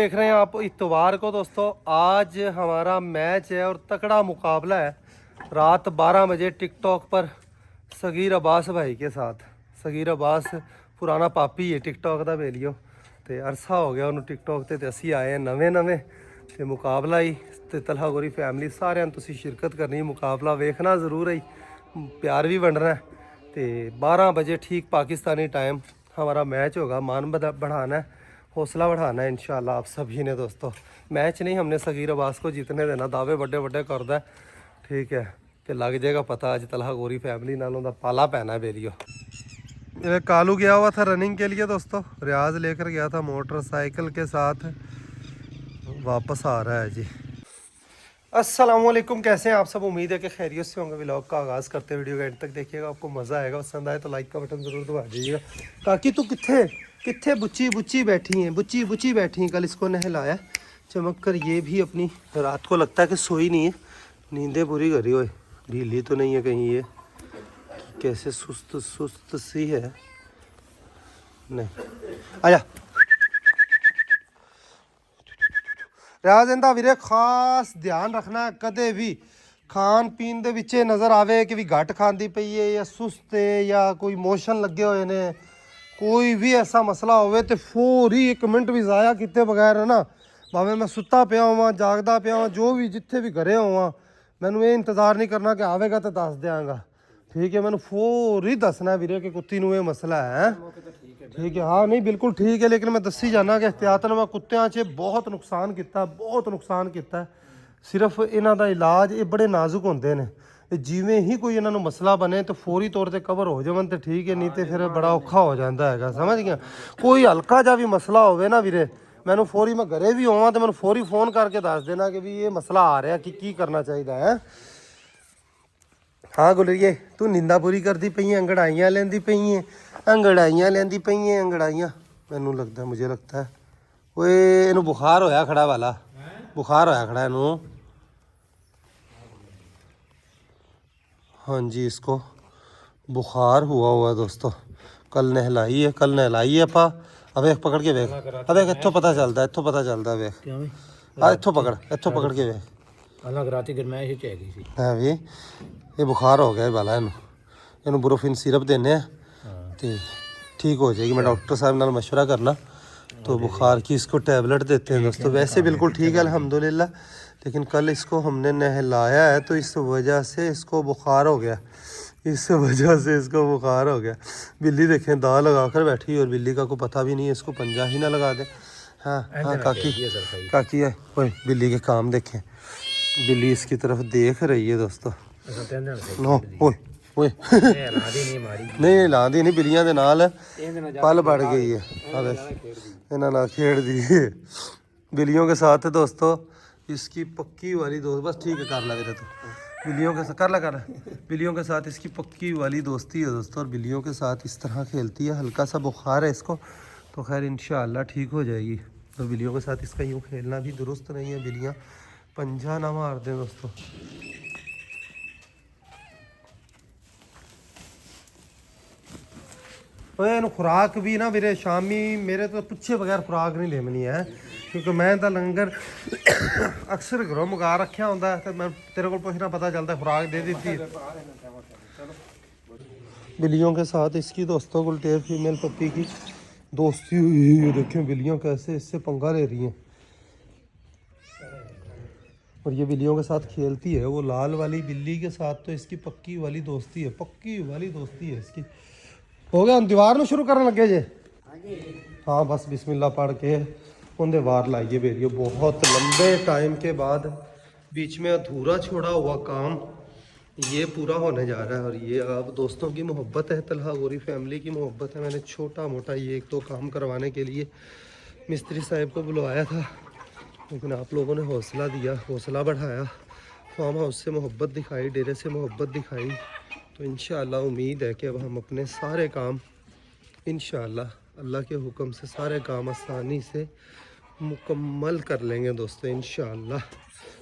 देख रहे हैं आप इतवार को दोस्तों, आज हमारा मैच है और तगड़ा मुकाबला है रात 12 बजे टिकटॉक पर सगीर अब्बास भाई के साथ। सगीर अब्बास पुराना पापी है टिकटॉक का बेलियो, तो अरसा हो गया उन्होंने टिकटॉक ते असी आए हैं नवे ते मुकाबला ही ते तलहा गोरी फैमिली सारे तुसी शिरकत करनी, मुकाबला वेखना ज़रूर है, प्यार भी वंडना है। तो 12 बजे ठीक पाकिस्तानी टाइम हमारा मैच होगा। मान बढ़ाना है, हौसला बढ़ाना है इंशाल्लाह आप सभी ने दोस्तों। मैच नहीं, हमने सगीर अब्बास को जीतने देना, दावे बड़े बड़े करदा है, ठीक है। तो लग जाएगा पता, अज तलहा गोरी फैमिली नालों दा पाला पैना है बेलियो। ये कालू गया हुआ था रनिंग के लिए दोस्तों, रियाज लेकर गया था मोटरसाइकिल के साथ, वापस आ रहा है जी। अस्सलाम वालेकुम, कैसे हैं आप सब? उम्मीद है कि खैरियत से होंगे। व्लॉग का आगाज़ करते वीडियो के एंड तक देखिएगा, आपको मज़ा आएगा। पसंद आए तो लाइक का बटन ज़रूर दबा दीजिएगा। काकी तू कित्थे कित्थे बुच्ची बैठी हैं, बुच्ची बैठी हैं। कल इसको नहलाया चमक कर, ये भी अपनी रात को लगता है कि सोई नहीं है, नींदें पूरी करी हुई, ढीली तो नहीं है कहीं, ये कैसे सुस्त सी है। नहीं आया रियाज इंदा वीरे खास ध्यान रखना है, कदे भी खान पीन दे विच नज़र आवे कि भी घट खांदी पई है या सुस्त है या कोई मोशन लगे हुए ने, कोई भी ऐसा मसला होवे तो फौरी 1 मिनट भी ज़ाया किते बगैर है ना, भावें मैं सुता पिया होवां जागदा पिया होवां, जो भी जिथे भी घरे होवां, मैनू ये इंतज़ार नहीं करना कि आवेगा तो दस देंगा, ठीक है। मैनू फौरी दसना वीरे कि कुत्ती नूं ये मसला है, ठीक है। हाँ नहीं बिल्कुल ठीक है, लेकिन मैं दसी जाना कि एहतियातन मैं कुत्तियां च बहुत नुकसान किया, सिर्फ इन्हां दा इलाज ये बड़े नाजुक होंदे ने, जिवें ही कोई इन्हां नूं मसला बने तो फौरी तौर पर कवर हो जावन तो ठीक है, नहीं तो फिर बड़ा औखा हो जाता है, समझ गया। कोई हल्का जा भी मसला होवे ना वीरे, मैनू फौरी, मैं घरे भी होवां तो मैनू फौरी फोन करके दस देना कि भी ये मसला आ रहा कि करना चाहिए है। हाँ गुलरिए तू नींदा पूरी करती पई है, अंगड़ाइयाँ लेंदी पई है, अंगड़ाइयाँ मैनू लगता, मुझे लगता है ओए इनू बुखार होया खड़ा वाला, बुखार होया खड़ा इनू। हाँ जी इसको बुखार हुआ दोस्तों, कल नहलाई है पा। अब एक पकड़ के वेख, अब एक इत्थों पता चलता वेख, आ इत्थों पकड़ के वेख, अलग राती गरमैश च हैगी सी। है भी ये बुखार हो गया वाला, इनू ब्रोफिन सिरप देने तो ठीक हो जाएगी। मैं डॉक्टर साहब नाल मशवरा करना तो बुखार की इसको टैबलेट देते हैं दोस्तों। वैसे बिल्कुल ठीक है अल्हम्दुलिल्लाह, लेकिन कल इसको हमने नहलाया है तो इस वजह से इसको बुखार हो गया, बिल्ली देखें दाल लगा कर बैठी और बिल्ली का कोई पता भी नहीं है, इसको पंजा ही ना लगा दे। हाँ हाँ काकी है, ओए बिल्ली के काम देखें, बिल्ली इसकी तरफ देख रही है दोस्तों। नो ओए ओए नहीं लादी नहीं, बिल्लियां दे नाल पल बढ़ गई है, इन्हां नाल खेड़ दी है बिल्लियों के साथ दोस्तों। इसकी पक्की वाली दोस्त, बस ठीक है कर ला मेरे तो, बिल्लियों के साथ कर ला बिल्लियों के साथ इसकी पक्की वाली दोस्ती है दोस्तों, और बिल्लियों के साथ इस तरह खेलती है। हल्का सा बुखार है इसको तो खैर इंशाअल्लाह ठीक हो जाएगी। तो बिल्लियों के साथ इसका यूँ खेलना भी दुरुस्त नहीं है, बिल्लियाँ पंजा ना मार दें दोस्तों। ओए खुराक भी ना वीरे शामी मेरे तो पूछे बगैर खुराक नहीं लेमनी है, क्योंकि मैं तो लंगर अक्सर घरों मंगा रखा होंगे, तो मैं तेरे को पूछना पता चलता खुराक दे दी थी। बिल्लियों के साथ इसकी दोस्तों गुलटेर फीमेल पप्पी की दोस्ती हुई है, देखें बिल्लियाँ कैसे इससे पंगा ले रही हैं, और ये बिल्लियों के साथ खेलती है। वो लाल वाली बिल्ली के साथ तो इसकी पक्की वाली दोस्ती है इसकी। हो गया हम दीवार में शुरू करने लगे जे। हाँ बस बिस्मिल्लाह पढ़ के उनके वार लाइए बेरियो, बहुत लंबे टाइम के बाद बीच में अधूरा छोड़ा हुआ काम ये पूरा होने जा रहा है। और ये आप दोस्तों की मोहब्बत है, तलहा गोरी फैमिली की मोहब्बत है। मैंने छोटा मोटा ये 1-2 काम करवाने के लिए मिस्त्री साहब को बुलवाया था, लेकिन आप लोगों ने हौसला दिया, हौसला बढ़ाया, फार्म हाउस से मोहब्बत दिखाई, डेरे से मोहब्बत दिखाई, तो इंशाअल्लाह उम्मीद है कि अब हम अपने सारे काम इंशाअल्लाह अल्लाह के हुक्म से सारे काम आसानी से मुकम्मल कर लेंगे दोस्तों इंशाअल्लाह।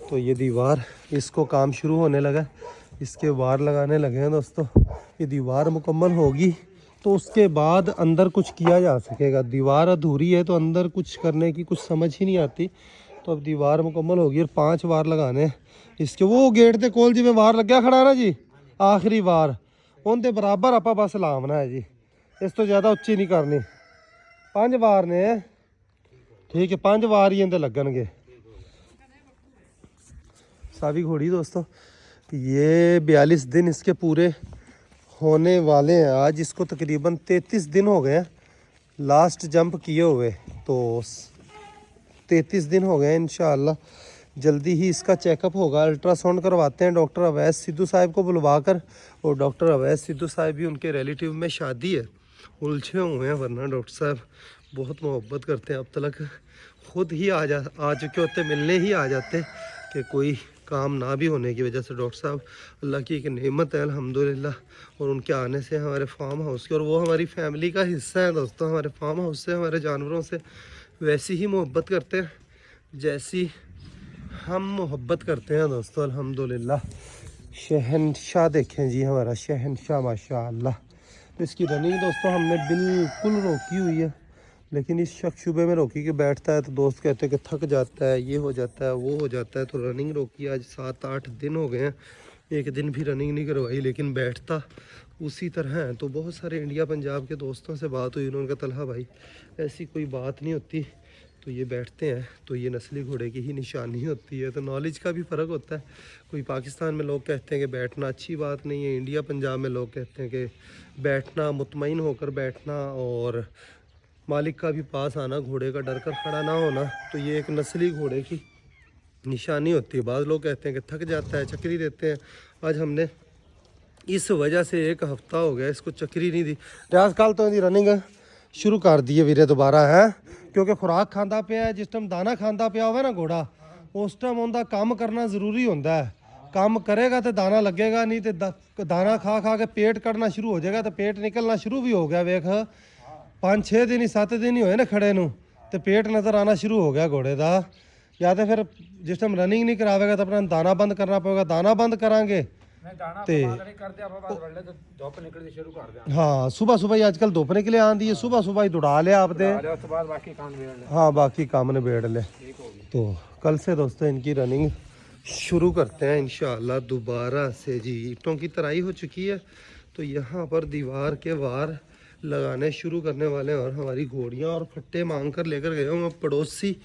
तो ये दीवार, इसको काम शुरू होने लगा, इसके वार लगाने लगे हैं दोस्तों। ये दीवार मुकम्मल होगी तो उसके बाद अंदर कुछ किया जा सकेगा। दीवार अधूरी है तो अंदर कुछ करने की कुछ समझ ही नहीं आती। तो अब दीवार मुकम्मल होगी और 5 वार लगाने हैं इसके। वो गेट ਦੇ ਕੋਲ ਜਿਵੇਂ ਵਾਰ ਲੱਗਿਆ ਖੜਾ ਨਾ ਜੀ, ਆਖਰੀ ਵਾਰ ਉਹਦੇ ਬਰਾਬਰ ਆਪਾਂ ਬਸ ਲਾਉਣਾ ਹੈ ਜੀ, ਇਸ ਤੋਂ ਜ਼ਿਆਦਾ ਉੱਚੀ ਨਹੀਂ ਕਰਨੀ। 5 ਵਾਰ ਨੇ, ठीक है, 5 वार ही इनके लगनगे। सावी घोड़ी दोस्तों, ये 42 दिन इसके पूरे होने वाले हैं आज। इसको तकरीबन 33 दिन हो गए हैं लास्ट जंप किए हुए, तो 33 दिन हो गए हैं। इंशाअल्लाह जल्दी ही इसका चेकअप होगा, अल्ट्रासाउंड करवाते हैं डॉक्टर अवैस सिद्धू साहब को बुलवाकर। और डॉक्टर अवैस सिद्धू साहब भी, उनके रिलेटिव में शादी है, उलझे हुए हैं, वरना डॉक्टर साहब बहुत मोहब्बत करते हैं। अब तक खुद ही आ चुके होते, मिलने ही आ जाते कि कोई काम ना भी होने की वजह से। डॉक्टर साहब अल्लाह की एक नेमत है अल्हम्दुलिल्लाह, और उनके आने से हमारे फार्म हाउस की, और वो हमारी फैमिली का हिस्सा है दोस्तों। हमारे फार्म हाउस से, हमारे जानवरों से वैसी ही मोहब्बत करते हैं जैसी हम मोहब्बत करते हैं दोस्तों अल्हम्दुलिल्लाह। शहनशाह देखें जी, हमारा शहनशाह माशाअल्लाह। तो इसकी रनिंग दोस्तों हमने बिल्कुल रोकी हुई है, लेकिन इस शक शुबे में रोकी कि बैठता है तो दोस्त कहते हैं कि थक जाता है, ये हो जाता है, वो हो जाता है, तो रनिंग रोकी। आज 7-8 दिन हो गए हैं, एक दिन भी रनिंग नहीं करवाई, लेकिन बैठता उसी तरह है। तो बहुत सारे इंडिया पंजाब के दोस्तों से बात हुई, उन्होंने कहा तलहा भाई ऐसी कोई बात नहीं होती, तो ये बैठते हैं तो ये नस्ली घोड़े की ही निशानी होती है। तो नॉलेज का भी फ़र्क होता है। कोई पाकिस्तान में लोग कहते हैं कि बैठना अच्छी बात नहीं है, इंडिया पंजाब में लोग कहते हैं कि बैठना, मुतमईन होकर बैठना और मालिक का भी पास आना, घोड़े का डर कर खड़ा ना होना, तो ये एक नस्ली घोड़े की निशानी होती है। बाद लोग कहते हैं कि थक जाता है, चक्री देते हैं। आज हमने इस वजह से 1 हफ्ता हो गया इसको चक्री नहीं दी। रियाज कल तो इहदी रनिंग शुरू कर दी है वीरे दोबारा, है क्योंकि खुराक खांदा पिया है। जिस टाइम दाना खांदा पिया होवे ना घोड़ा, उस टाइम उनका काम करना ज़रूरी होता है। काम करेगा तो दाना लगेगा, नहीं तो दाना खा खा के पेट कटना शुरू हो जाएगा। तो पेट निकलना शुरू भी हो गया, वेख 5-6 दिन ही 7 दिन ही होए ना खड़े नूं, तो पेट नज़र आना शुरू हो गया घोड़े का। या तो फिर जिस टाइम रनिंग नहीं करावेगा तो अपना दाना बंद करना पड़ेगा। दाना बंद करांगे ਤੇ हाँ सुबह सुबह ही आजकल धुप निकले आंदी है, सुबह सुबह ही दौड़ा लिया आपने, हाँ बाकी काम निबेड़ ले। तो कल से दोस्तों इनकी रनिंग शुरू करते हैं इंशाअल्लाह दोबारा से जी। ईंटों की तराई हो चुकी है, तो यहाँ पर दीवार के वार लगाने शुरू करने वाले हैं। और हमारी घोड़ियाँ और फट्टे मांग कर लेकर गए हूँ पड़ोसी,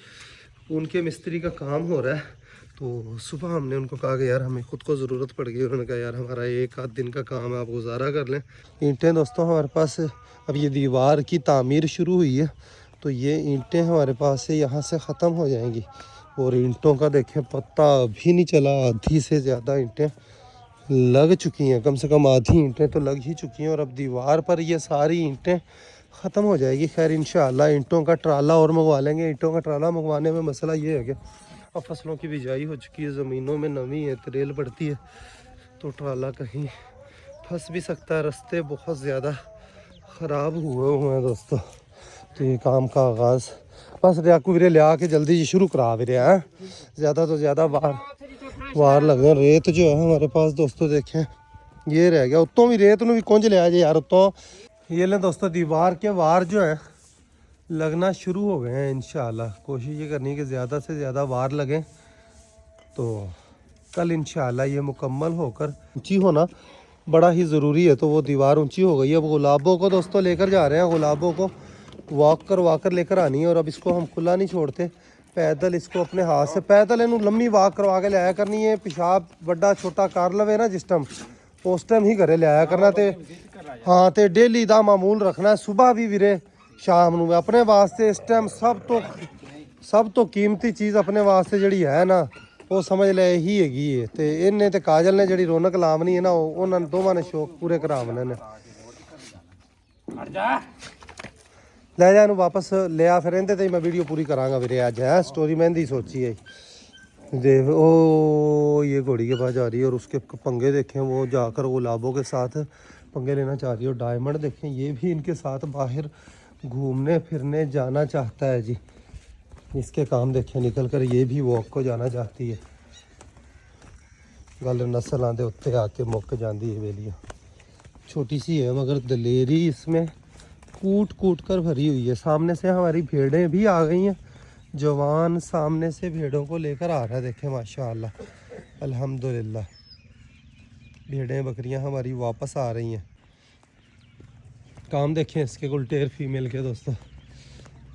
उनके मिस्त्री का काम हो रहा है। तो सुबह हमने उनको कहा कि यार हमें ख़ुद को ज़रूरत पड़ गई। उन्होंने कहा यार हमारा 1 आध दिन का काम है, आप गुजारा कर लें। ईंटें दोस्तों हमारे पास, अब ये दीवार की तामीर शुरू हुई है, तो ये ईंटें हमारे पास से यहाँ से ख़त्म हो जाएंगी। और ईंटों का देखें पत्ता अभी नहीं चला, आधी से ज़्यादा ईंटें लग चुकी हैं, कम से कम आधी ईंटें तो लग ही चुकी हैं। और अब दीवार पर ये सारी ईंटें ख़त्म हो जाएगी। खैर इंशाअल्लाह ईंटों का ट्राला और मंगवा लेंगे। ईंटों का ट्राला मंगवाने में मसला ये है कि अब फसलों की बिजाई हो चुकी है, ज़मीनों में नमी है, तरेल पड़ती है, तो ट्राला कहीं फंस भी सकता है। रास्ते बहुत ज़्यादा ख़राब हुए हैं दोस्तों। तो ये काम का आगाज़ बस रियाकू वीरे लिया के जल्दी जी शुरू करा भी रहा है। ज़्यादा तो ज़्यादा वार लग रहे हैं। रेत जो है हमारे पास दोस्तों देखें ये रह गया, उत्तों भी रेत में भी कुंज लिया जाए यार उत्तों। ये लें दोस्तों दीवार के वार जो है लगना शुरू हो गए हैं। इंशाअल्लाह कोशिश ये करनी है कि ज़्यादा से ज़्यादा वार लगें, तो कल इंशाअल्लाह ये मुकम्मल होकर ऊंची होना बड़ा ही ज़रूरी है। तो वो दीवार ऊंची हो गई है। अब गुलाबों को दोस्तों लेकर जा रहे हैं, गुलाबों को वॉक करवा लेकर आनी है। और अब इसको हम खुला नहीं छोड़ते, पैदल इसको अपने हाथ से पैदल इनू लम्मी वॉक करवा के लिया करनी है। पेशाब बड़ा छोटा कर लवे ना जिस टाइम, उस टाइम ही घरे लिया करना। तो हाँ तो डेली का मामूल रखना है, सुबह भी वीरे शाम ਨੂੰ अपने वास्ते इस टाइम सब तो कीमती चीज़ अपने वास्ते जड़ी है ना, वो समझ ले ही हैगी है। तो इन्हें तो काजल ने जड़ी रौनक लावनी है ना, उन्होंने दोवां ने शौक पूरे करावने ने। ले जा इनू वापस लिया, फिर इहदे ते मैं वीडियो पूरी करांगा वीरे अज है। स्टोरी मैं ही सोची है। देख ओ ये घोड़ी के पास जा रही है और उसके पंगे देखें, वो जाकर गुलाबों के साथ पंगे लेना चाह रही है। और डायमंड देखें ये भी इनके साथ बाहर घूमने फिरने जाना चाहता है जी। इसके काम देखें निकल कर ये भी वॉक को जाना चाहती है। गल नस्लों के उत्ते आके मुक जाती है वेलियाँ। छोटी सी है मगर दलेरी इसमें कूट कूट कर भरी हुई है। सामने से हमारी भेड़ें भी आ गई हैं। जवान सामने से भेड़ों को लेकर आ रहा है, देखें माशाल्लाह अल्हम्दुलिल्लाह। भेड़ें बकरियां हमारी वापस आ रही हैं। काम देखें इसके गुलटेर फीमेल के दोस्तों,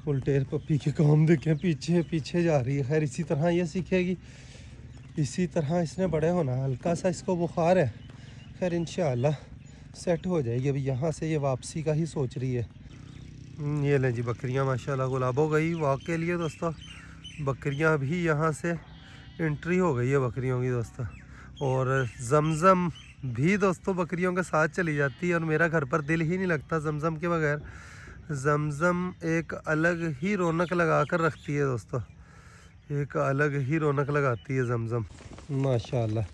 गुलटेर पप्पी के काम देखें, पीछे पीछे जा रही है। खैर इसी तरह ये सीखेगी, इसी तरह इसने बड़े होना है। हल्का सा इसको बुखार है, खैर इंशाअल्लाह सेट हो जाएगी। अभी यहाँ से ये वापसी का ही सोच रही है। ये ले जी बकरियाँ माशाल्लाह गुलाब हो गई वॉक के लिए दोस्तों। बकरियाँ भी यहाँ से एंट्री हो गई है बकरियों की दोस्तों। और जमज़म भी दोस्तों बकरियों के साथ चली जाती है और मेरा घर पर दिल ही नहीं लगता जमज़म के बगैर। जमज़म एक अलग ही रौनक लगा कर रखती है दोस्तों, एक अलग ही रौनक लगाती है जमज़म माशाल्लाह।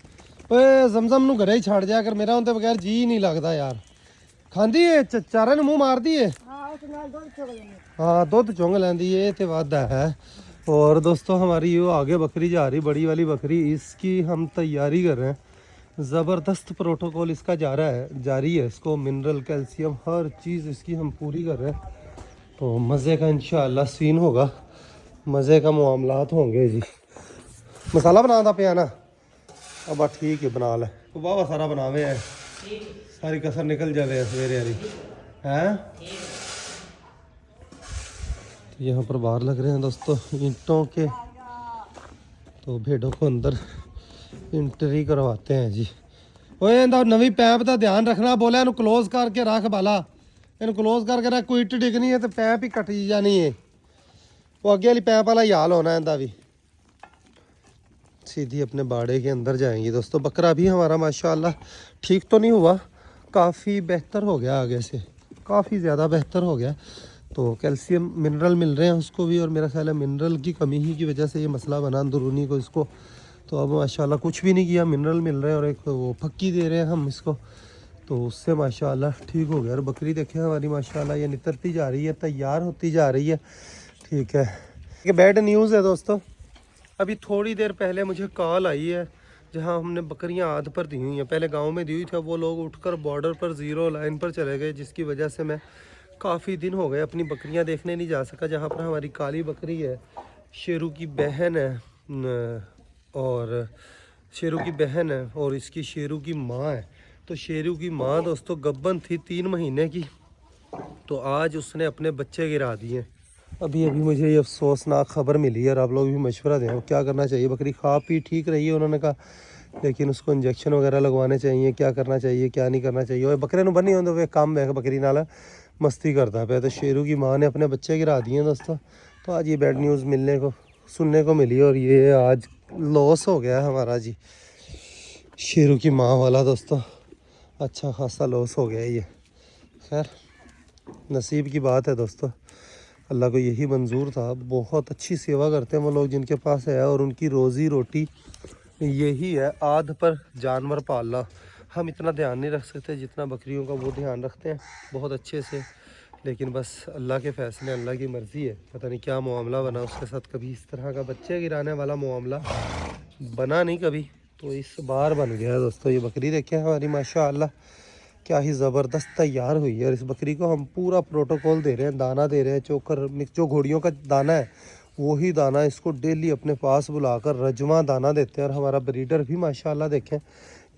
ओए जमज़म नू घरे ही छड़ जाया कर, मेरा उनके बगैर जी नहीं लगता यार। खांदी है चारा मुँह मार दी है। हाँ दुध चुंग लेंदी है तो वादा है। और दोस्तों हमारी ये आगे बकरी जा रही, बड़ी वाली बकरी, इसकी हम तैयारी कर रहे हैं। ज़बरदस्त प्रोटोकॉल इसका जारी है। इसको मिनरल कैल्शियम हर चीज़ इसकी हम पूरी कर रहे हैं। तो मज़े का इंशाअल्लाह सीन होगा, मज़े का मामलात होंगे जी। मसाला बनाता पिया ना, अब ठीक है बना ले। तो बाबा सारा बनावे है, सारी कसर निकल जावे सवेरे वाली हैं। तो यहाँ पर बाहर लग रहे हैं दोस्तों ईंटों के, तो भेड़ों को अंदर एंट्री करवाते हैं जी। ओए इंदा नवी पैप का ध्यान रखना, बोले इन्हू क्लोज करके रख बाला, इन क्लोज करके रख, कोई इट डिगनी है तो पैप ही कट जानी है। वो अगे वाली पैप वाला ही हाल होना है इंदा भी। सीधी अपने बाड़े के अंदर जाएंगी दोस्तों। बकरा भी हमारा माशाल्लाह ठीक तो नहीं हुआ, काफ़ी बेहतर हो गया, आगे से काफ़ी ज़्यादा बेहतर हो गया। तो कैल्शियम मिनरल मिल रहे हैं उसको भी, और मेरा ख्याल है मिनरल की कमी ही की वजह से ये मसला बना अंदरूनी को इसको। तो अब माशाल्लाह कुछ भी नहीं किया, मिनरल मिल रहे हैं और एक वो फक्की दे रहे हैं हम इसको, तो उससे माशाल्लाह ठीक हो गया। और बकरी देखें हमारी माशाल्लाह ये नितरती जा रही है, तैयार होती जा रही है। ठीक है, ये बैड न्यूज़ है दोस्तों। अभी थोड़ी देर पहले मुझे कॉल आई है, जहां हमने बकरियां आध पर दी हुई हैं, पहले गांव में दी हुई थी, वो लोग उठकर बॉर्डर पर ज़ीरो लाइन पर चले गए, जिसकी वजह से मैं काफ़ी दिन हो गए अपनी बकरियां देखने नहीं जा सका। जहां पर हमारी काली बकरी है, शेरू की बहन है, और शेरू की बहन है और इसकी शेरू की माँ है। तो शेरू की माँ दोस्तों गब्बन थी 3 महीने की, तो आज उसने अपने बच्चे गिरा दिए। अभी मुझे ये अफसोसनाक खबर मिली है और आप लोग भी मशवरा दें क्या करना चाहिए। बकरी खा पी ठीक रही है उन्होंने कहा, लेकिन उसको इंजेक्शन वगैरह लगवाने चाहिए, क्या करना चाहिए क्या नहीं करना चाहिए। और बकरे बनी होंगे वे काम है बकरी नाल मस्ती करता पे। तो शेरू की माँ ने अपने बच्चे गिरा दिए दोस्तों। तो आज ये बैड न्यूज़ सुनने को मिली और ये आज लॉस हो गया हमारा जी, शेरू की माँ वाला दोस्तों। अच्छा खासा लॉस हो गया ये। खैर नसीब की बात है दोस्तों, अल्लाह को यही मंजूर था। बहुत अच्छी सेवा करते हैं वो लोग जिनके पास है, और उनकी रोज़ी रोटी यही है, आध पर जानवर पालना। हम इतना ध्यान नहीं रख सकते जितना बकरियों का वो ध्यान रखते हैं बहुत अच्छे से, लेकिन बस अल्लाह के फ़ैसले, अल्लाह की मर्ज़ी है। पता नहीं क्या मामला बना उसके साथ, कभी इस तरह का बच्चे गिराने वाला मामला बना नहीं कभी, तो इस बार बन गया दोस्तों। ये बकरी देखें हमारी माशाअल्लाह क्या ही ज़बरदस्त तैयार हुई है। और इस बकरी को हम पूरा प्रोटोकॉल दे रहे हैं, दाना दे रहे हैं, चोकर मिक्स, जो घोड़ियों का दाना है वही दाना इसको डेली अपने पास बुलाकर रजमा दाना देते हैं। और हमारा ब्रीडर भी माशाल्लाह देखें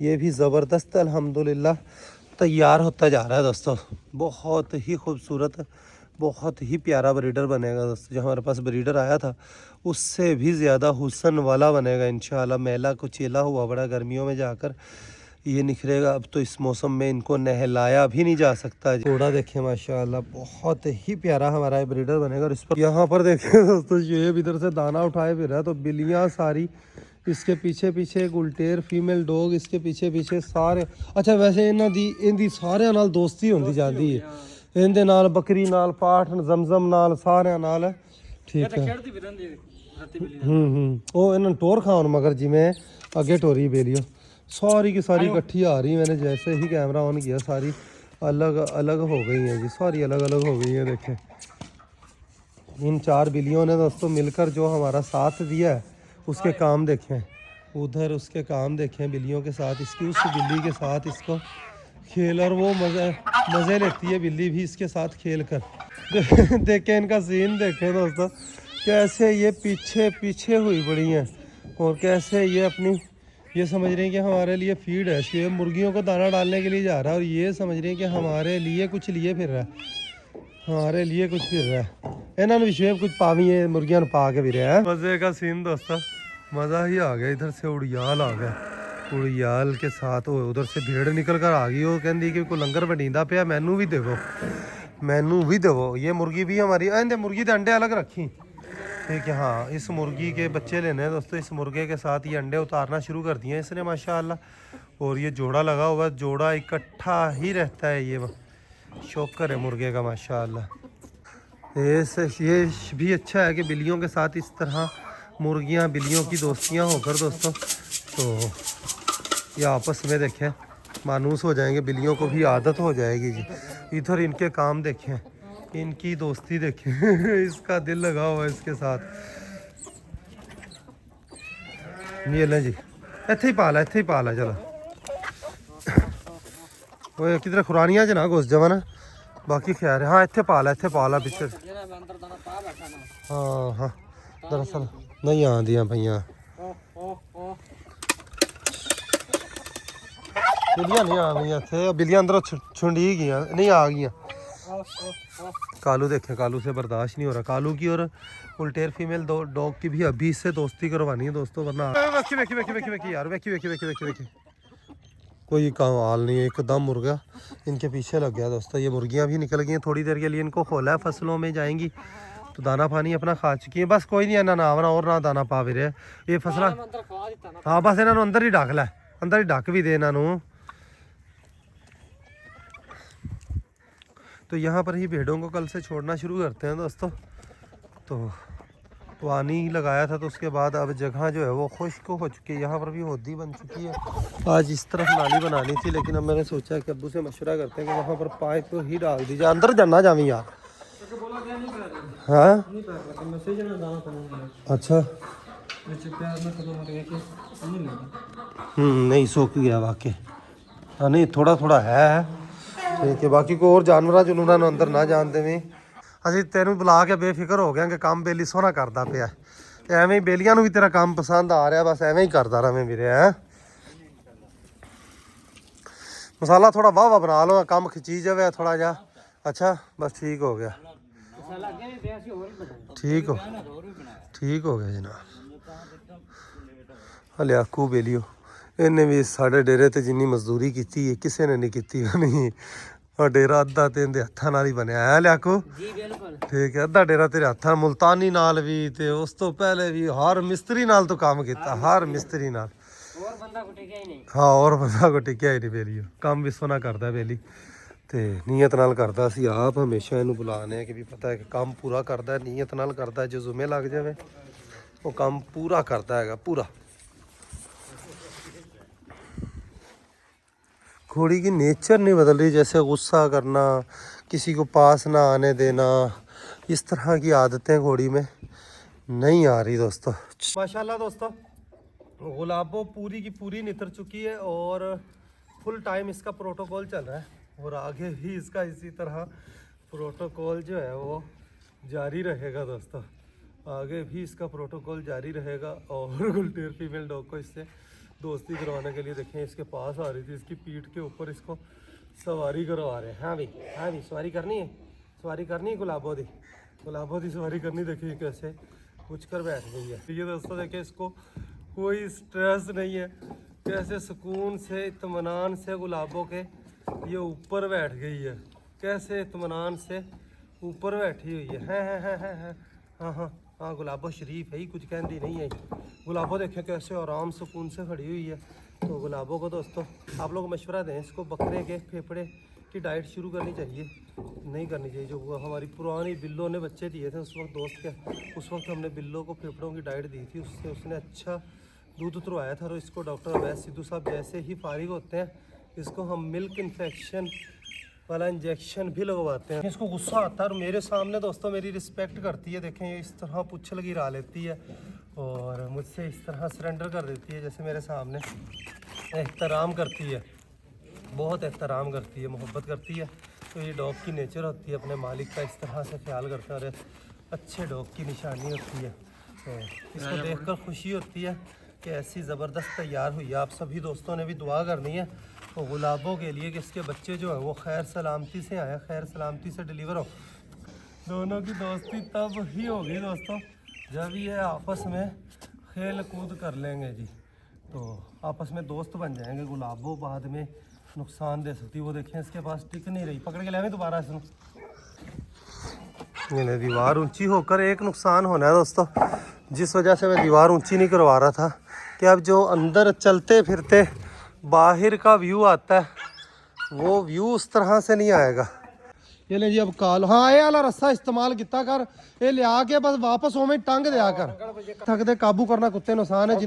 ये भी ज़बरदस्त अल्हम्दुलिल्लाह तैयार होता जा रहा है दोस्तों। बहुत ही खूबसूरत, बहुत ही प्यारा ब्रीडर बनेगा दोस्तों। जो हमारे पास ब्रीडर आया था उससे भी ज़्यादा हुस्न वाला बनेगा इंशाल्लाह। मैला कुचेला हुआ बड़ा, गर्मियों में जाकर ये निखरेगा। अब तो इस मौसम में इनको नहलाया भी नहीं जा सकता। घोड़ा देखें माशाल्लाह बहुत ही प्यारा हमारा ब्रीडर बनेगा। और इस पर यहाँ पर देखें दोस्तों शुएब इधर से दाना उठाए फिर रहा है, तो बिल्लियाँ सारी इसके पीछे पीछे, गुलटेर फीमेल डॉग इसके पीछे पीछे सारे। अच्छा वैसे इन्दी सारे नाल दोस्ती होती जाती है, इनके नाल बकरी नाल पाठ जमजम नाल सारे नाल। ठीक है वो इन्होंने टोर खाओ मगर जिमें अगे टोरी बेलियो सारी की सारी इकट्ठी आ रही। मैंने जैसे ही कैमरा ऑन किया सारी अलग अलग हो गई हैं जी, सारी अलग अलग हो गई हैं। देखें इन 4 बिल्लियों ने दोस्तों मिलकर जो हमारा साथ दिया है उसके काम देखें, उधर उसके काम देखें बिल्लियों के साथ, इसकी उस बिल्ली के साथ इसको खेल, और वो मज़े लेती है बिल्ली भी इसके साथ खेल कर। देखे इनका सीन, देखे दोस्तों कैसे ये पीछे पीछे हुई पड़ी हैं, और कैसे ये अपनी ये समझ रही हैं कि हमारे लिए फीड है। शुएब मुर्गियों को दाना डालने के लिए जा रहा है, और ये समझ रही हैं कि हमारे लिए कुछ लिए फिर रहा है, हमारे लिए कुछ फिर रहा है। इन्होंने भी शुएब कुछ पावी है, मुर्गियां पा के भी रहा है। मज़े का सीन दोस्तों, मज़ा ही आ गया। इधर से उड़ियाल आ गया, उड़ियाल के साथ वो उधर से भेड़ निकल कर आ गई। वो कहती कि कोई लंगर बनींदा पे मैनू भी देवो, मैनू भी देवो। ये मुर्गी भी हमारी आंदे, मुर्गी के अंडे अलग रखी, ठीक है। हाँ, इस मुर्गी के बच्चे लेने हैं दोस्तों। इस मुर्गे के साथ ये अंडे उतारना शुरू कर दिए इसने माशाल्लाह। और ये जोड़ा लगा हुआ, जोड़ा इकट्ठा ही रहता है। ये शौकर है मुर्गे का माशाल्लाह। ये भी अच्छा है कि बिल्लियों के साथ इस तरह मुर्गियां बिल्लियों की दोस्तियां होकर दोस्तों, तो ये आपस में देखें मानूस हो जाएंगे, बिल्लियों को भी आदत हो जाएगी जी। इधर इनके काम देखें, इनकी दोस्ती देखें। इसका दिल लगा हुआ है इसके साथ। ये लें जी, इत्थे ही पाला, इत्थे ही पाला। चलो वो किधर खुरानिया च ना घुस जावा ना, बाकी खैर है। हाँ इत्थे पाला, इत्थे पाला पीछे। हाँ हाँ, दरअसल नहीं आंदियां पईयां बिल्लियां, नहीं आ गई इत्थे। बिल्लियां अंदरों छुंडी गई, नहीं आ गई। कालू देखें, कालू से बर्दाश्त नहीं हो रहा। कालू की और उल्टेर फीमेल डॉग की भी अभी इससे दोस्ती करवानी है दोस्तों, वरना यार वेखी कोई काम हाल नहीं है। एकदम मुर्गा इनके पीछे लग गया दोस्तों। ये मुर्गियां भी निकल गई हैं, थोड़ी देर के लिए इनको खोला है, फसलों में जाएंगी तो दाना पानी अपना खा चुकी है। बस कोई नहीं, इन्होंने आना और ना दाना पा भी रहे ये फसल। हाँ बस इन्होंने अंदर ही ढक लै, अंदर ही ढक भी दे इन्होंने। तो यहाँ पर ही भेड़ों को कल से छोड़ना शुरू करते हैं दोस्तों। तो पानी लगाया था, तो उसके बाद अब जगह जो है वो खुश्क हो चुकी है। यहाँ पर भी होदी बन चुकी है। आज इस तरफ नाली बनानी थी, लेकिन अब मैंने सोचा कि अब्बू से मशवरा करते हैं कि वहाँ पर पाइप ही डाल दीजिए। अंदर जाना जावी यार। हाँ अच्छा, नहीं सूख गया वाकई। हाँ नहीं, थोड़ा थोड़ा है, ठीक है। बाकी को और जानवर जुनूरां ਨੂੰ अंदर ना जान देवें। ਅਸੀਂ ਤੈਨੂੰ ਬੁਲਾ ਕੇ ਬੇਫਿਕਰ ਹੋ ਗਏ ਕਿ ਕੰਮ ਬੇਲੀ ਸੋਹਣਾ ਕਰਦਾ ਪਿਆ। ਤੇ ਐਵੇਂ ਹੀ ਬੇਲੀਆਂ ਨੂੰ ਵੀ ਤੇਰਾ ਕੰਮ ਪਸੰਦ ਆ ਰਿਹਾ, ਬਸ ਐਵੇਂ ਹੀ ਕਰਦਾ ਰਵੇਂ ਵੀਰੇ। ਹੈ ਮਸਾਲਾ ਥੋੜਾ ਵਾਹ ਬਣਾ ਲਓ, ਕੰਮ ਖਿੱਚੀ ਜਾਵੇ ਥੋੜਾ ਜਿਹਾ। ਅੱਛਾ ਬਸ ठीक हो गया, ठीक हो गया जनाब। हले आकू बेलियो इन्हें भी साढ़े डेरे ते जिन्नी मजदूरी की है किसी ने नहीं की होनी। और डेरा अद्धा तो इनके हत्थों नाल ही बनया है लियाकू, ठीक है। अद्धा डेरा तेरे हत्थों मुल्तानी नाल भी, ते उस तो पहले भी हर मिस्त्री नाल तो काम किया, हर मिस्त्री नाल। हाँ और बंदा को टिकिया ही नहीं बेलियो, काम भी सोना करता बेली। तो नीयत नाल करता, असी आप हमेशा इनू बुलाने कि भी पता है कि काम पूरा करता है, नीयत नाल करता है। जो जुमे लग जाए वो काम पूरा करता है पूरा। घोड़ी की नेचर नहीं बदल रही, जैसे गुस्सा करना, किसी को पास ना आने देना, इस तरह की आदतें घोड़ी में नहीं आ रही दोस्तों। माशाल्लाह दोस्तों, गुलाबो पूरी की पूरी नितर चुकी है और फुल टाइम इसका प्रोटोकॉल चल रहा है। और आगे भी इसका इसी तरह प्रोटोकॉल जो है वो जारी रहेगा दोस्तों। आगे भी इसका प्रोटोकॉल जारी रहेगा। और गुलटेर फीमेल डॉग को इससे दोस्ती करवाने के लिए देखें इसके पास आ रही थी, इसकी पीठ के ऊपर इसको सवारी करवा रहे हैं। हाँ भाई, हाँ भाई सवारी करनी है, सवारी करनी है गुलाबो दी सवारी करनी। देखिए कैसे पूछ कर बैठ गई है। ये दोस्तों देखें, इसको कोई स्ट्रेस नहीं है, कैसे सुकून से इत्मीनान से गुलाबों के ये ऊपर बैठ गई है, कैसे इत्मीनान से ऊपर बैठी हुई है। हाँ हाँ हाँ, गुलाबो शरीफ है ही, कुछ कहती नहीं है। गुलाबो देखें कैसे आराम सुकून से खड़ी हुई है। तो गुलाबों को दोस्तों आप लोग मशवरा दें, इसको बकरे के फेफड़े की डाइट शुरू करनी चाहिए, नहीं करनी चाहिए। जो हमारी पुरानी बिल्लों ने बच्चे दिए थे उस वक्त दोस्त के, उस वक्त हमने बिल्लों को फेफड़ों की डाइट दी थी, उससे उसने अच्छा दूध उतरवाया था। और इसको डॉक्टर अवैध सिद्धू साहब जैसे ही फारिग होते हैं, इसको हम मिल्क इन्फेक्शन वाला इंजेक्शन भी लगवाते हैं। इसको गुस्सा आता है और मेरे सामने दोस्तों मेरी रिस्पेक्ट करती है। देखें ये इस तरह पुच्छल गिरा लेती है और मुझसे इस तरह सरेंडर कर देती है, जैसे मेरे सामने एहतराम करती है। बहुत एहतराम करती है, मोहब्बत करती है। तो ये डॉग की नेचर होती है, अपने मालिक का इस तरह से ख्याल करता है और अच्छे डॉग की निशानी होती है। तो इसको देखकर खुशी होती है कि ऐसी ज़बरदस्त तैयार हुई है। आप सभी दोस्तों ने भी दुआ करनी है तो गुलाबों के लिए कि इसके बच्चे जो है वो खैर सलामती से आए, खैर सलामती से डिलीवर हो। दोनों की दोस्ती तब ही होगी दोस्तों जब ये आपस में खेल कूद कर लेंगे जी। तो आपस में दोस्त बन जाएंगे। गुलाबों बाद में नुकसान दे सकती है। वो देखें इसके पास टिक नहीं रही, पकड़ के लाएंगे दोबारा इसमें। ये दीवार ऊंची होकर एक नुकसान होना है दोस्तों, जिस वजह से मैं दीवार ऊंची नहीं करवा रहा था कि अब जो अंदर चलते फिरते बाहर का व्यू आता है वो व्यू उस तरह से नहीं आएगा। ये ले जी अब काल हाँ ये वाला रस्सा इस्तेमाल किया कर, ये लिया के बस वापस उवें टंग दिया कर। थकदे काबू करना कुत्ते नुकसान है,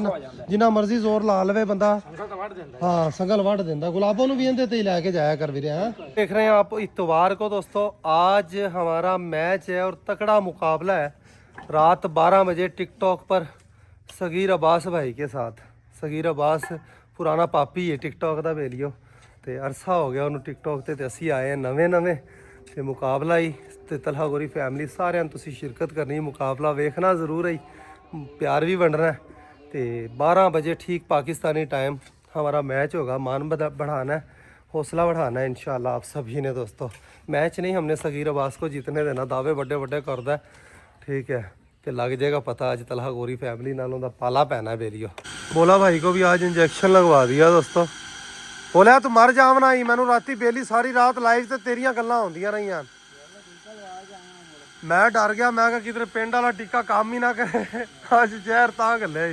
जिन्ना मर्जी जोर ला लवे बंदा हाँ संगल वढ़ देंदा। गुलाबों भी इहदे ते ही लैके जाया कर वीरे। हाँ देख रहे हैं आप इतवार को दोस्तों, आज हमारा मैच है और तकड़ा मुकाबला है रात 12 बजे टिकटॉक पर सगीर अब्बास भाई के साथ। सगीर अब्बास पुराना पापी है टिकटॉक का बेलियो, तो अरसा हो गया उन्होंने टिकटॉक ते असी आए हैं नवे ते मुकाबला ही ते तलहा गोरी फैमिली सारे तुसी शिरकत करनी, मुकाबला वेखना ज़रूर है, प्यार भी बनना है। तो 12 बजे ठीक पाकिस्तानी टाइम हमारा मैच होगा। मान बढ़ाना है, हौसला बढ़ाना है इंशाल्लाह आप सभी ने दोस्तों। मैच नहीं, हमने सगीर अब्बास को जीतने देना, दावे बड़े बड़े करदा है, ठीक है। तो लग जाएगा पता अज तलहा गोरी फैमिली नालों दा पाला पैना है बेलियो। बोला भाई को भी आज इंजेक्शन लगवा दिया दोस्तों। बोलिया तू मर जावना ही, मैनू राती बेली सारी रात लाइव से तेरिया गल्लां होंदियां रहियां। मैं डर गया, मैं कहा किधर पिंड वाला टिक्का काम ही ना करे आज जहर ता गले।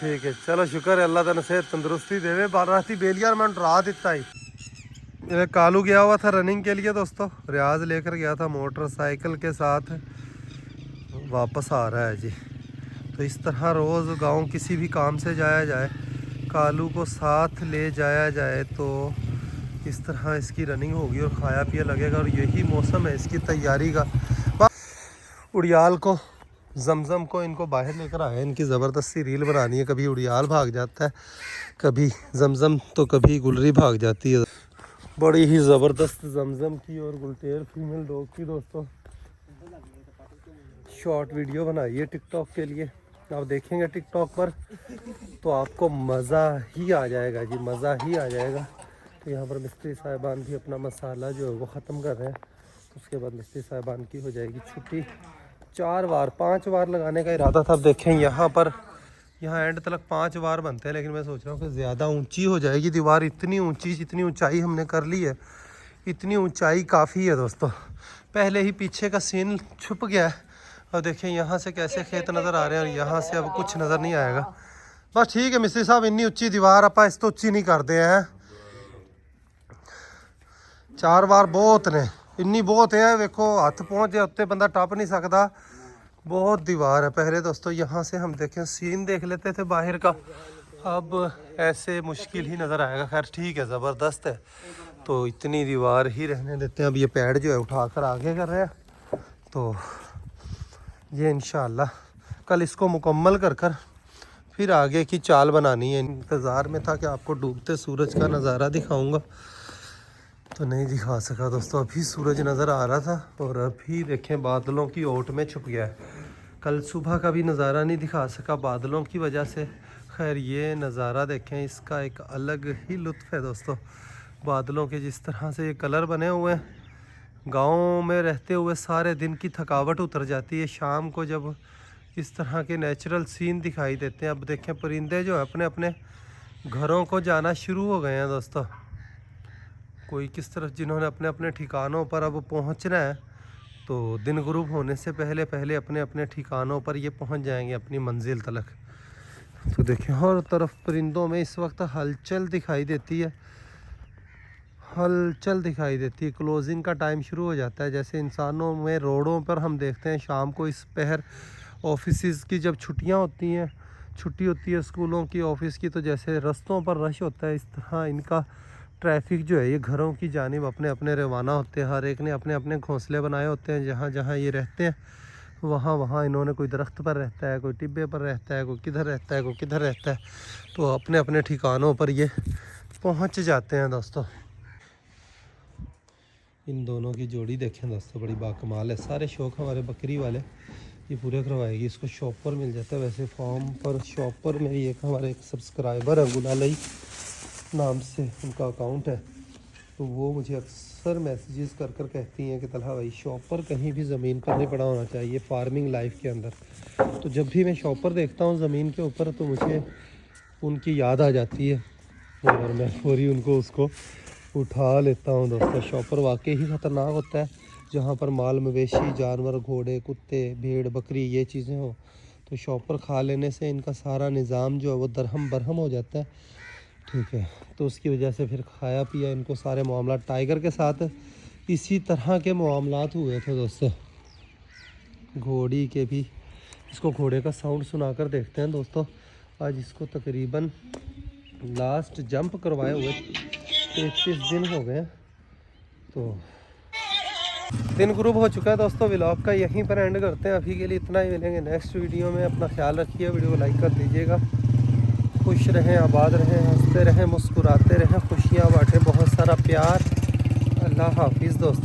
ठीक है चलो शुक्र है अल्लाह तेन सेहत तंदुरुस्ती देवे। राती बेलिया मैंने डरा दिता ही। ये कालू गया हुआ था रनिंग के लिए दोस्तों, रियाज लेकर गया था मोटरसाइकिल के साथ, वापस आ रहा है जी। तो इस तरह रोज़ गाँव किसी भी काम से जाया जाए, कालू को साथ ले जाया जाए तो इस तरह इसकी रनिंग होगी और खाया पिया लगेगा। और यही मौसम है इसकी तैयारी का। उड़ियाल को जमजम को इनको बाहर लेकर आए, इनकी ज़बरदस्ती रील बनानी है। कभी उड़ियाल भाग जाता है, कभी जमजम, तो कभी गुलरी भाग जाती है। बड़ी ही ज़बरदस्त जमजम की और गुलटेर फीमेल डॉग की दोस्तों शॉर्ट वीडियो बनाई है टिकटॉक के लिए। आप देखेंगे टिकटॉक पर तो आपको मज़ा ही आ जाएगा जी, मज़ा ही आ जाएगा। तो यहाँ पर मिस्त्री साहिबान भी अपना मसाला जो है वो ख़त्म कर रहे हैं। उसके बाद मिस्त्री साहिबान की हो जाएगी छुट्टी। 5 बार लगाने का इरादा था। अब देखें यहाँ पर, यहाँ एंड तक 5 बार बनते हैं, लेकिन मैं सोच रहा हूँ कि ज़्यादा ऊंची हो जाएगी दीवार। इतनी ऊंची, जितनी ऊंचाई हमने कर ली है इतनी ऊंचाई काफ़ी है दोस्तों। पहले ही पीछे का सीन छुप गया है। और देखें यहाँ से कैसे खेत नज़र आ रहे हैं और यहाँ से अब कुछ नज़र नहीं आएगा। बस ठीक है मिस्त्री साहब, इन्नी उच्ची दीवार आप इस तो उच्ची नहीं करते हैं। 4 बार बहुत ने, इन्नी बहुत है। देखो हाथ पहुँच जाए उत्ते बंदा टप नहीं सकता, बहुत दीवार है। पहले दोस्तों यहाँ से हम देखें सीन देख लेते थे बाहर का, अब ऐसे मुश्किल ही नज़र आएगा। खैर ठीक है, ज़बरदस्त है। तो इतनी दीवार ही रहने देते हैं। अब ये पैड जो है उठाकर आगे कर रहे हैं, तो ये इंशाल्लाह कल इसको मुकम्मल कर कर फिर आगे की चाल बनानी है। इंतज़ार में था कि आपको डूबते सूरज का नज़ारा दिखाऊंगा, तो नहीं दिखा सका दोस्तों। अभी सूरज नज़र आ रहा था और अभी देखें बादलों की ओट में छुप गया है। कल सुबह का भी नज़ारा नहीं दिखा सका बादलों की वजह से। खैर ये नज़ारा देखें, इसका एक अलग ही लुत्फ़ है दोस्तों। बादलों के जिस तरह से ये कलर बने हुए हैं, गाँव में रहते हुए सारे दिन की थकावट उतर जाती है शाम को जब इस तरह के नेचुरल सीन दिखाई देते हैं। अब देखें परिंदे जो है अपने अपने घरों को जाना शुरू हो गए हैं दोस्तों। कोई किस तरफ, जिन्होंने अपने अपने ठिकानों पर अब पहुंचना है, तो दिन गुरूब होने से पहले पहले अपने अपने ठिकानों पर ये पहुंच जाएंगे अपनी मंजिल तलक। तो देखें हर तरफ परिंदों में इस वक्त हलचल दिखाई देती है, हलचल दिखाई देती है। क्लोजिंग का टाइम शुरू हो जाता है। जैसे इंसानों में रोडों पर हम देखते हैं शाम को इस पहर ऑफिस की जब छुट्टियां होती हैं, छुट्टी होती है स्कूलों की, ऑफिस की, तो जैसे रास्तों पर रश होता है, इस तरह इनका ट्रैफिक जो है ये घरों की जानिब अपने अपने रवाना होते हैं। हर एक ने अपने अपने घोंसले बनाए होते हैं। जहाँ जहाँ ये रहते हैं वहाँ वहाँ इन्होंने, कोई दरख्त पर रहता है, कोई टिब्बे पर रहता है, कोई किधर रहता है, कोई किधर रहता है। तो अपने अपने ठिकानों पर ये पहुंच जाते हैं दोस्तों। इन दोनों की जोड़ी देखें दोस्तों, बड़ी बाकमाल है। सारे शौक हमारे बकरी वाले ये पूरे करवाएगी। इसको शॉप पर मिल जाता है वैसे फॉर्म पर। शॉप पर मेरी हमारे एक सब्सक्राइबर है गुलालई नाम से उनका अकाउंट है, तो वो मुझे अक्सर मैसेजेस कर कर कहती हैं कि तलहा भाई शॉप पर कहीं भी ज़मीन पर नहीं पड़ा होना चाहिए फार्मिंग लाइफ के अंदर। तो जब भी मैं शॉप पर देखता हूँ ज़मीन के ऊपर तो मुझे उनकी याद आ जाती है और मैं पूरी उनको उसको उठा लेता हूँ दोस्तों। शॉपर वाकई ही ख़तरनाक होता है। जहाँ पर माल मवेशी जानवर घोड़े कुत्ते भेड़ बकरी ये चीज़ें हों तो शॉपर खा लेने से इनका सारा निज़ाम जो है वो दरहम बरहम हो जाता है। ठीक है, तो उसकी वजह से फिर खाया पिया इनको सारे मामला। टाइगर के साथ इसी तरह के मामलात हुए थे दोस्तों। घोड़ी के भी, इसको घोड़े का साउंड सुनाकर देखते हैं दोस्तों। आज इसको तकरीबन लास्ट जंप करवाए हुए 33 दिन हो गए। तो दिन ग्रुप हो चुका है दोस्तों। व्लॉग का यहीं पर एंड करते हैं। अभी के लिए इतना ही, मिलेंगे नेक्स्ट वीडियो में। अपना ख्याल रखिए, वीडियो को लाइक कर दीजिएगा। खुश रहें, आबाद रहें, हंसते रहें, मुस्कुराते रहें, खुशियाँ बांटें, बहुत सारा प्यार। अल्लाह हाफिज़ दोस्तों।